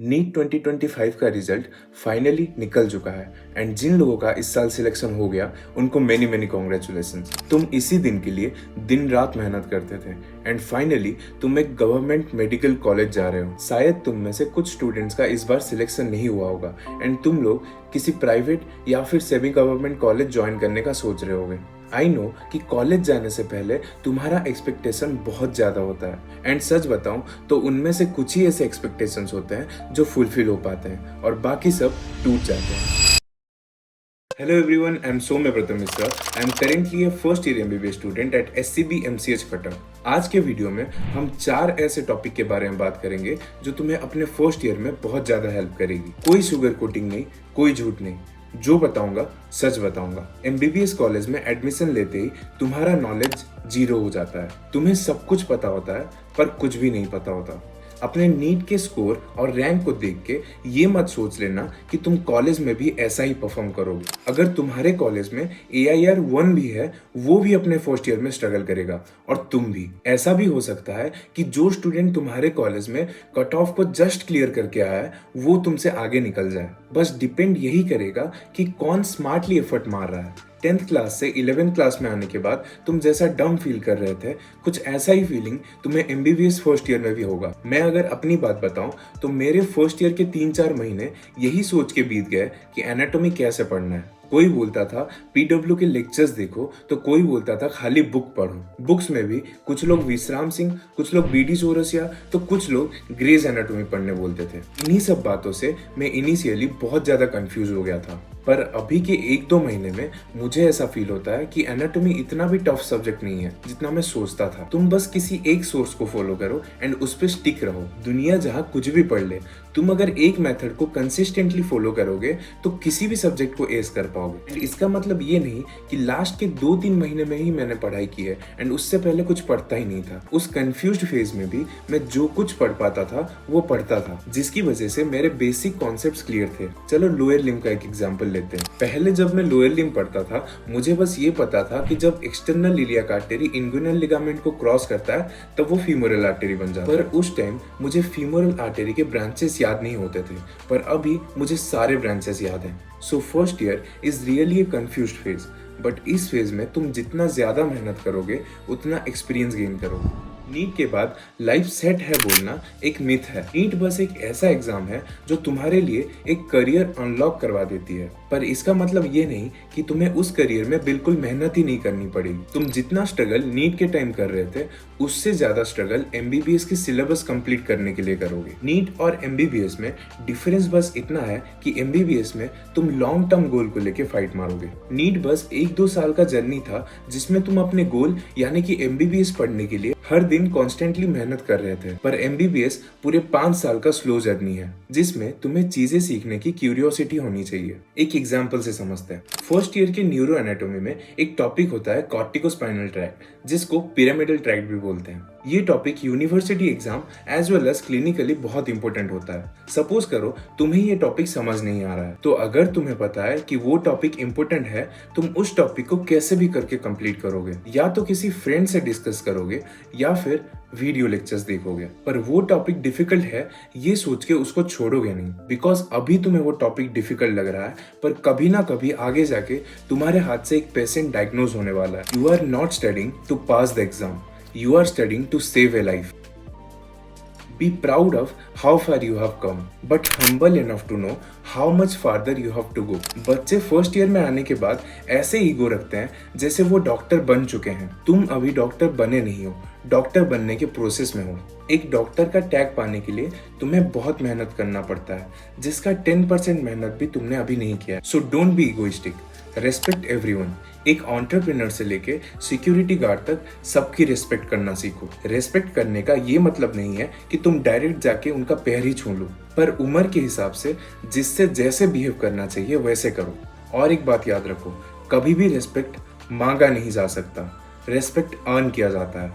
NEET 2025 का result finally निकल चुका है एंड जिन लोगों का इस साल सिलेक्शन हो गया उनको मेनी मेनी कॉन्ग्रेचुलेशंस। तुम इसी दिन के लिए दिन रात मेहनत करते थे एंड फाइनली तुम एक गवर्नमेंट मेडिकल कॉलेज जा रहे हो। शायद तुम में से कुछ स्टूडेंट्स का इस बार सिलेक्शन नहीं हुआ होगा एंड तुम लोग किसी प्राइवेट या फिर सेमी गवर्नमेंट कॉलेज ज्वाइन करने का सोच रहे होगे। आई नो कि कॉलेज जाने से पहले तुम्हारा एक्सपेक्टेशन बहुत ज़्यादा होता है एंड सच बताऊं तो उनमें से कुछ ही ऐसे एक्सपेक्टेशंस होते हैं जो फुलफिल हो पाते हैं और बाकी सब टूट जाते हैं। Hello everyone, I am Somyapratam Misra. I am currently a first year MBBS student at SCB MCH Cuttack. आज के वीडियो में हम 4 ऐसे टॉपिक के बारे में बात करेंगे जो तुम्हें अपने फर्स्ट ईयर में बहुत ज़्यादा हेल्प करेगी। कोई शुगर कोटिंग नहीं, कोई झूठ नहीं, जो बताऊंगा सच बताऊंगा। MBBS कॉलेज में एडमिशन लेते ही तुम्हारा नॉलेज जीरो हो जाता है। तुम्हें सब कुछ पता होता है पर कुछ भी नहीं पता होता। अपने नीट के स्कोर और रैंक को देख के ये मत सोच लेना कि तुम कॉलेज में भी ऐसा ही परफॉर्म करोगे। अगर तुम्हारे कॉलेज में AIR 1 भी है, वो भी अपने फर्स्ट ईयर में स्ट्रगल करेगा और तुम भी। ऐसा भी हो सकता है कि जो स्टूडेंट तुम्हारे कॉलेज में कट ऑफ को जस्ट क्लियर करके आया है वो तुमसे आगे निकल जाए। बस डिपेंड यही करेगा कि कौन स्मार्टली एफर्ट मार रहा है। 10th क्लास से 11th क्लास में आने के बाद तुम जैसा डम फील कर रहे थे, कुछ ऐसा ही फीलिंग तुम्हें MBBS फर्स्ट ईयर में भी होगा। मैं अगर अपनी बात बताऊं तो मेरे फर्स्ट ईयर के 3-4 महीने यही सोच के बीत गए कि एनाटॉमी कैसे पढ़ना है। कोई बोलता था PW के लेक्चर्स देखो तो कोई बोलता था खाली बुक पढ़ो। बुक्स में भी कुछ लोग विश्राम सिंह, कुछ लोग BD चौरसिया तो कुछ लोग ग्रेज एनाटॉमी पढ़ने बोलते थे। इन्हीं सब बातों से मैं इनिशियली बहुत ज़्यादा कंफ्यूज हो गया था, पर अभी के 1-2 महीने में मुझे ऐसा फील होता है कि एनाटॉमी इतना भी टफ सब्जेक्ट नहीं है जितना मैं सोचता था। तुम बस किसी एक सोर्स को फॉलो करो एंड उस पर स्टिक रहो। दुनिया जहाँ कुछ भी पढ़ ले, तुम अगर एक मेथड को कंसिस्टेंटली फॉलो करोगे तो किसी भी सब्जेक्ट को एस कर पाओगे। एंड इसका मतलब ये नहीं कि लास्ट के 2-3 महीने में ही मैंने पढ़ाई की है एंड उससे पहले कुछ पढ़ता ही नहीं था। उस कंफ्यूज्ड फेज में भी मैं जो कुछ पढ़ पाता था वो पढ़ता था, जिसकी वजह से मेरे बेसिक कॉन्सेप्ट्स क्लियर थे। चलो लोअर लिम्ब का एक एग्जांपल लेते हैं। पहले जब मैं लोअर लिम्ब पढ़ता था मुझे बस ये पता था कि जब external iliac artery inguinal ligament को क्रॉस करता है तब वो फीमोरल आर्टरी बन जाता है। पर उस टाइम मुझे फीमोरल आर्टरी के ब्रांचेस याद नहीं होते थे, पर अभी मुझे सारे ब्रांचेस याद हैं। So first year is really a confused phase, but इस फेज में तुम जितना ज्यादा मेहनत करोगे उतना एक्सपीरियंस गेन करोगे। नीट के बाद लाइफ सेट है बोलना एक मिथ है। नीट बस एक ऐसा एग्जाम है जो तुम्हारे लिए एक करियर अनलॉक करवा देती है, पर इसका मतलब ये नहीं कि तुम्हें उस करियर में बिल्कुल मेहनत ही नहीं करनी पड़ेगी। तुम जितना स्ट्रगल नीट के टाइम कर रहे थे उससे ज्यादा स्ट्रगल MBBS की सिलेबस कंप्लीट करने के लिए करोगे। नीट और MBBS में डिफरेंस बस इतना है कि MBBS में तुम लॉन्ग टर्म गोल को लेके फाइट मारोगे। नीट बस 1-2 साल का जर्नी था जिसमें तुम अपने गोल यानी कि MBBS पढ़ने के लिए हर दिन कॉन्स्टेंटली मेहनत कर रहे थे, पर MBBS पूरे 5 साल का स्लो जर्नी है जिसमें तुम्हें चीजें सीखने की क्यूरियोसिटी होनी चाहिए। एक एग्जांपल से समझते हैं। फर्स्ट ईयर के न्यूरो एनाटॉमी में एक टॉपिक होता है कॉर्टिकोस्पाइनल ट्रैक्ट, जिसको पिरामिडल ट्रैक्ट भी बोलते हैं। ये topic university exam as well as clinically बहुत इंपॉर्टेंट होता है। सपोज करो तुम्हें ये टॉपिक समझ नहीं आ रहा है, तो अगर तुम्हें पता है कि वो टॉपिक इंपॉर्टेंट है, तुम उस टॉपिक को कैसे भी करके कंप्लीट करोगे। या तो किसी फ्रेंड से डिस्कस करोगे या फिर वीडियो लेक्चर्स देखोगे। पर वो टॉपिक डिफिकल्ट है ये सोच के उसको छोड़ोगे नहीं, बिकॉज अभी तुम्हें वो टॉपिक डिफिकल्ट लग रहा है, पर कभी ना कभी आगे जाके तुम्हारे हाथ से एक पेशेंट डायग्नोज होने वाला है। You are not studying to pass the exam, you are studying to save a life. Be proud of how far you have come, but humble enough to know how much farther you have to go. बच्चे first year में आने के बाद ऐसे ego रखते हैं जैसे वो डॉक्टर बन चुके हैं। तुम अभी डॉक्टर बने नहीं हो, डॉक्टर बनने के प्रोसेस में हो। एक डॉक्टर का टैग पाने के लिए तुम्हें बहुत मेहनत करना पड़ता है, जिसका 10% मेहनत भी तुमने अभी नहीं किया। So don't be egoistic, respect everyone. एक एंटरप्रेन्योर से लेके सिक्योरिटी गार्ड तक सबकी रेस्पेक्ट करना सीखो। रेस्पेक्ट करने का ये मतलब नहीं है कि तुम डायरेक्ट जाके उनका पैर ही छू लो, पर उम्र के हिसाब से जिससे जैसे बिहेव करना चाहिए वैसे करो। और एक बात याद रखो, कभी भी रेस्पेक्ट मांगा नहीं जा सकता, रेस्पेक्ट अर्न किया जाता है।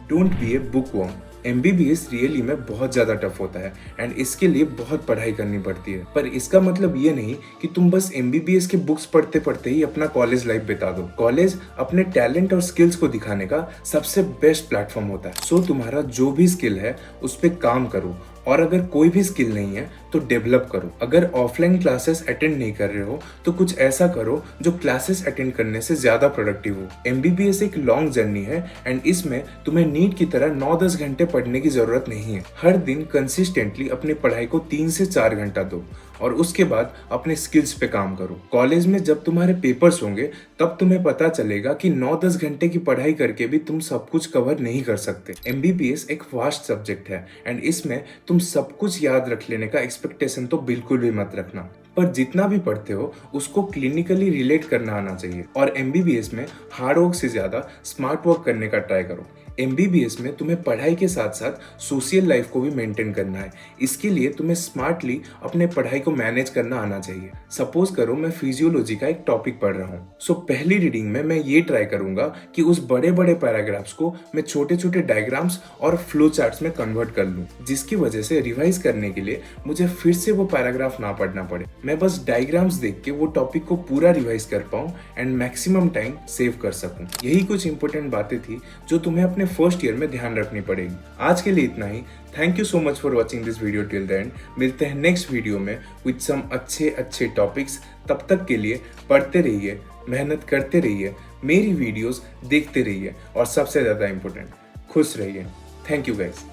Don't be a book worm. MBBS really में बहुत ज़्यादा टफ होता है एंड इसके लिए बहुत पढ़ाई करनी पड़ती है, पर इसका मतलब ये नहीं कि तुम बस MBBS के बुक्स पढ़ते पढ़ते ही अपना कॉलेज लाइफ बिता दो। कॉलेज अपने टैलेंट और स्किल्स को दिखाने का सबसे बेस्ट प्लेटफॉर्म होता है। सो तुम्हारा जो भी स्किल है उस पर काम करो और अगर कोई भी स्किल नहीं है तो डेवलप करो। अगर ऑफलाइन क्लासेस अटेंड नहीं कर रहे हो तो कुछ ऐसा करो जो क्लासेस अटेंड करने से ज्यादा प्रोडक्टिव हो। एमबीबीएस एक लॉन्ग जर्नी है एंड इसमें तुम्हें नीट की तरह 9-10 घंटे पढ़ने की जरूरत नहीं है। हर दिन कंसिस्टेंटली अपनी पढ़ाई को 3 से 4 घंटा दो और उसके बाद अपने स्किल्स पे काम करो। कॉलेज में जब तुम्हारे पेपर्स होंगे तब तुम्हें पता चलेगा कि 9-10 घंटे की पढ़ाई करके भी तुम सब कुछ कवर नहीं कर सकते। एमबीबीएस एक वास्ट सब्जेक्ट है एंड इसमें तुम सब कुछ याद रख लेने का एक्सपेक्टेशन तो बिल्कुल भी मत रखना, पर जितना भी पढ़ते हो उसको क्लिनिकली रिलेट करना आना चाहिए। और एमबीबीएस में हार्ड वर्क से ज्यादा स्मार्ट वर्क करने का ट्राई करो। एमबीबीएस में तुम्हें पढ़ाई के साथ साथ सोशल लाइफ को भी मेंटेन करना है। इसके लिए तुम्हें स्मार्टली अपने पढ़ाई को मैनेज करना आना चाहिए। सपोज करो मैं फिजियोलॉजी का एक टॉपिक पढ़ रहा हूँ, सो पहली रीडिंग में मैं ये ट्राई करूंगा कि उस बड़े बड़े पैराग्राफ्स को मैं छोटे छोटे डायग्राम्स और फ्लो चार्ट्स में कन्वर्ट कर लूँ, जिसकी वजह से रिवाइज करने के लिए मुझे फिर से वो पैराग्राफ ना पढ़ना पड़े। मैं बस डायग्राम्स देख के वो टॉपिक को पूरा रिवाइज कर पाऊँ एंड मैक्सिमम टाइम सेव कर सकूँ। यही कुछ इंपॉर्टेंट बातें थी जो तुम्हें अपने फर्स्ट ईयर में ध्यान रखनी पड़ेगी। आज के लिए इतना ही। Thank you so much for watching this video till the end. मिलते हैं नेक्स्ट वीडियो में विद सम अच्छे टॉपिक्स। तब तक के लिए पढ़ते रहिए, मेहनत करते रहिए, मेरी वीडियोस देखते रहिए और सबसे ज्यादा इंपॉर्टेंट खुश रहिए। Thank you guys.